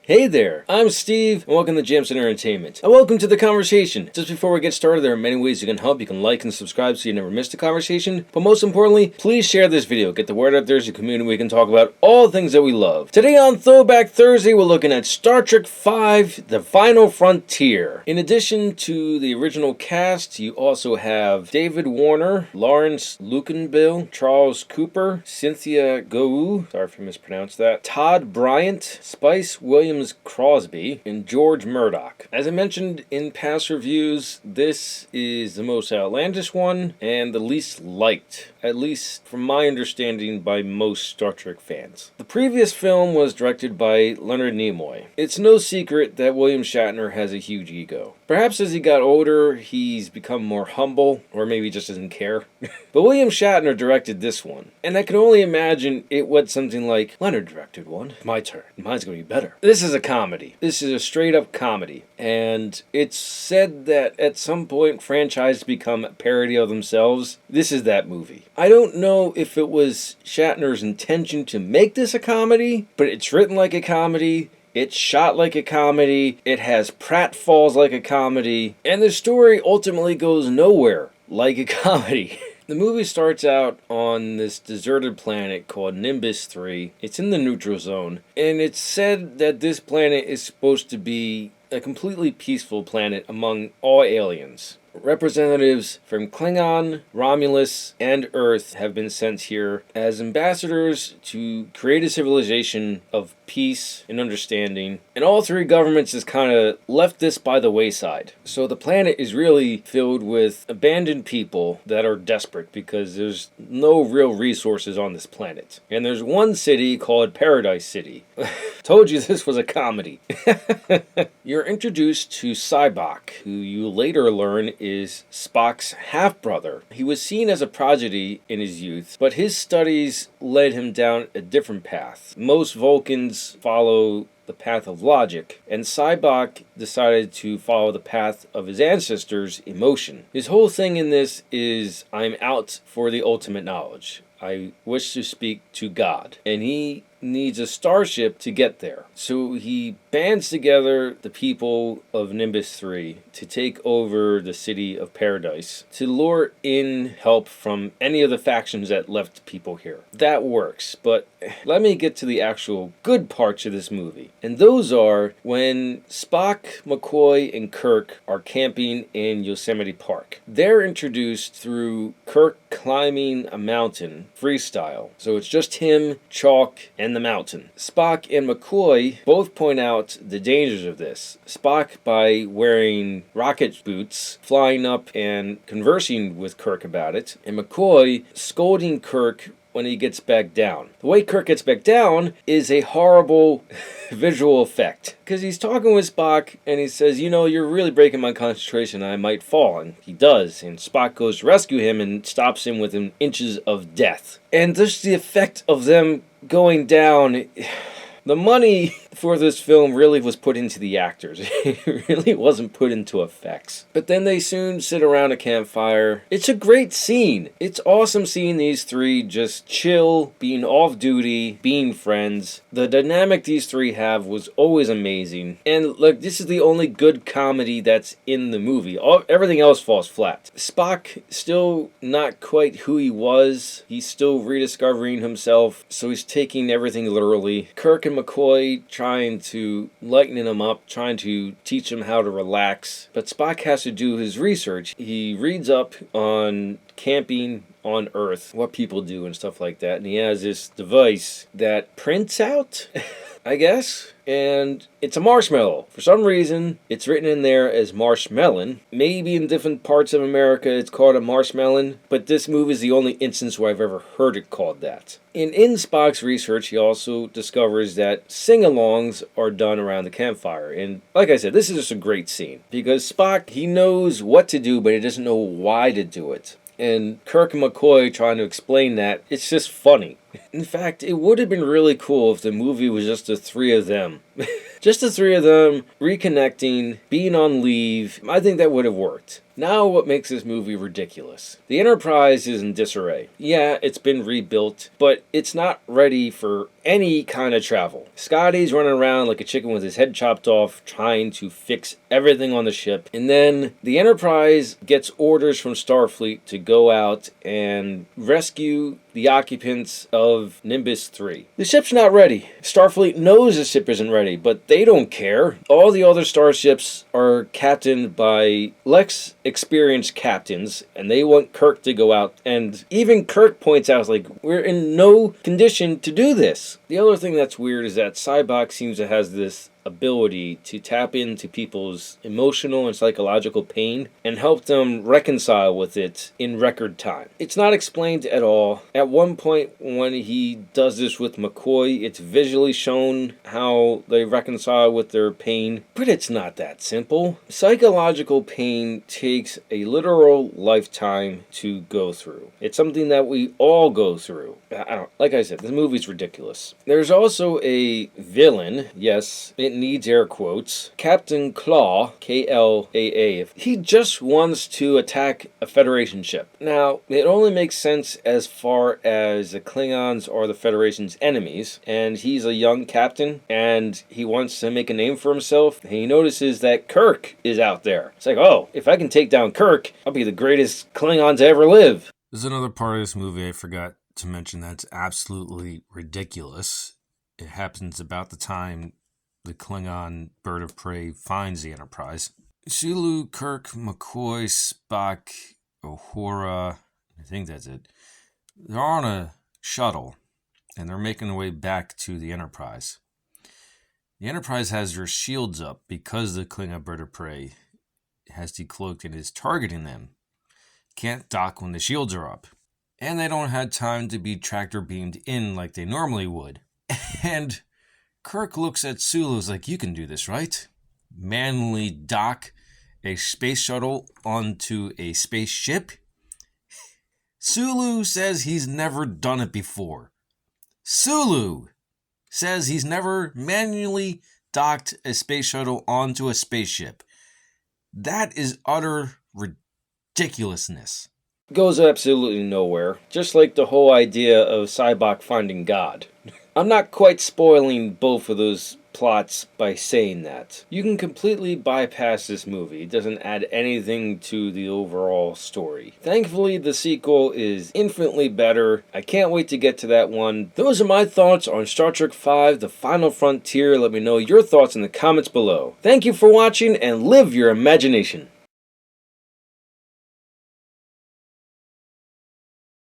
Hey there, I'm Steve, and welcome to Jamson Entertainment. And welcome to the conversation. Just before we get started, there are many ways you can help. You can like and subscribe so you never miss the conversation. But most importantly, please share this video. Get the word out there as a community. We can talk about all the things that we love. Today on Throwback Thursday, we're looking at Star Trek V, The Final Frontier. In addition to the original cast, you also have David Warner, Lawrence Luckinbill, Charles Cooper, Cynthia Gou, sorry if I mispronounced that, Todd Bryant, Spice Williams Crosby, and George Murdoch. As I mentioned in past reviews, this is the most outlandish one and the least liked, at least from my understanding, by most Star Trek fans. The previous film was directed by Leonard Nimoy. It's no secret that William Shatner has a huge ego. Perhaps as he got older, he's become more humble, or maybe just doesn't care. But William Shatner directed this one, and I can only imagine it went something like, Leonard directed one, my turn, mine's gonna be better. This is a comedy. This is a straight up comedy, and it's said that at some point franchises become a parody of themselves. This is that movie. I don't know if it was Shatner's intention to make this a comedy, but it's written like a comedy. It's shot like a comedy, it has pratfalls like a comedy, and the story ultimately goes nowhere like a comedy. The movie starts out on this deserted planet called Nimbus 3. It's in the neutral zone, and it's said that this planet is supposed to be a completely peaceful planet among all aliens. Representatives from Klingon, Romulus, and Earth have been sent here as ambassadors to create a civilization of peace and understanding, and all three governments has kind of left this by the wayside. So the planet is really filled with abandoned people that are desperate because there's no real resources on this planet. And there's one city called Paradise City. Told you this was a comedy. You're introduced to Sybok, who you later learn is Spock's half-brother. He was seen as a prodigy in his youth, but his studies led him down a different path. Most Vulcans follow the path of logic, and Sybok decided to follow the path of his ancestors' emotion. His whole thing in this is, I'm out for the ultimate knowledge. I wish to speak to God, and he needs a starship to get there. So he bands together the people of Nimbus 3 to take over the city of Paradise, to lure in help from any of the factions that left people here. That works, but let me get to the actual good parts of this movie. And those are when Spock, McCoy, and Kirk are camping in Yosemite Park. They're introduced through Kirk climbing a mountain freestyle. So it's just him, chalk, and the mountain. Spock and McCoy both point out the dangers of this. Spock by wearing rocket boots, flying up and conversing with Kirk about it, and McCoy scolding Kirk when he gets back down. The way Kirk gets back down is a horrible visual effect. Because he's talking with Spock and he says, you know, you're really breaking my concentration, I might fall. And he does. And Spock goes to rescue him and stops him within inches of death. And just the effect of them going down, the money for this film really was put into the actors. It really wasn't put into effects. But then they soon sit around a campfire. It's a great scene. It's awesome seeing these three just chill, being off duty, being friends. The dynamic these three have was always amazing. And look, this is the only good comedy that's in the movie. Everything else falls flat. Spock, still not quite who he was. He's still rediscovering himself, so he's taking everything literally. Kirk and McCoy trying to lighten him up, trying to teach him how to relax. But Spock has to do his research. He reads up on camping on Earth, what people do and stuff like that. And he has this device that prints out, I guess, and it's a marshmallow. For some reason, it's written in there as marshmallow. Maybe in different parts of America it's called a marshmallow, but this movie is the only instance where I've ever heard it called that. And in Spock's research, he also discovers that sing-alongs are done around the campfire. And like I said, this is just a great scene, because Spock, he knows what to do, but he doesn't know why to do it. And Kirk and McCoy trying to explain that, it's just funny. In fact, it would have been really cool if the movie was just the three of them. Just the three of them reconnecting, being on leave. I think that would have worked. Now, what makes this movie ridiculous? The Enterprise is in disarray. Yeah, it's been rebuilt, but it's not ready for any kind of travel. Scotty's running around like a chicken with his head chopped off, trying to fix everything on the ship. And then the Enterprise gets orders from Starfleet to go out and rescue the occupants of Nimbus 3. The ship's not ready. Starfleet knows the ship isn't ready, but they don't care. All the other starships are captained by less experienced captains, and they want Kirk to go out. And even Kirk points out, like, we're in no condition to do this. The other thing that's weird is that Sybok seems to have this ability to tap into people's emotional and psychological pain and help them reconcile with it in record time. It's not explained at all. At one point when he does this with McCoy, it's visually shown how they reconcile with their pain, but it's not that simple. Psychological pain takes a literal lifetime to go through. It's something that we all go through. Like I said, this movie's ridiculous. There's also a villain, yes, it needs air quotes, Captain Claw, Klaa. He just wants to attack a Federation ship. Now, it only makes sense as far as the Klingons are the Federation's enemies, and he's a young captain, and he wants to make a name for himself, and he notices that Kirk is out there. It's like, oh, if I can take down Kirk, I'll be the greatest Klingon to ever live. There's another part of this movie I forgot to mention that's absolutely ridiculous. It happens about the time the Klingon bird of prey finds the Enterprise. Sulu, Kirk, McCoy, Spock, Uhura, I think that's it. They're on a shuttle, and they're making their way back to the Enterprise. The Enterprise has their shields up because the Klingon bird of prey has decloaked and is targeting them. Can't dock when the shields are up. And they don't have time to be tractor beamed in like they normally would. And Kirk looks at Sulu like, you can do this, right? Manually dock a space shuttle onto a spaceship? Sulu says he's never done it before. Sulu says he's never manually docked a space shuttle onto a spaceship. That is utter ridiculousness. Goes absolutely nowhere, just like the whole idea of Sybok finding God. I'm not quite spoiling both of those plots by saying that. You can completely bypass this movie. It doesn't add anything to the overall story. Thankfully, the sequel is infinitely better. I can't wait to get to that one. Those are my thoughts on Star Trek V: The Final Frontier. Let me know your thoughts in the comments below. Thank you for watching, and live your imagination.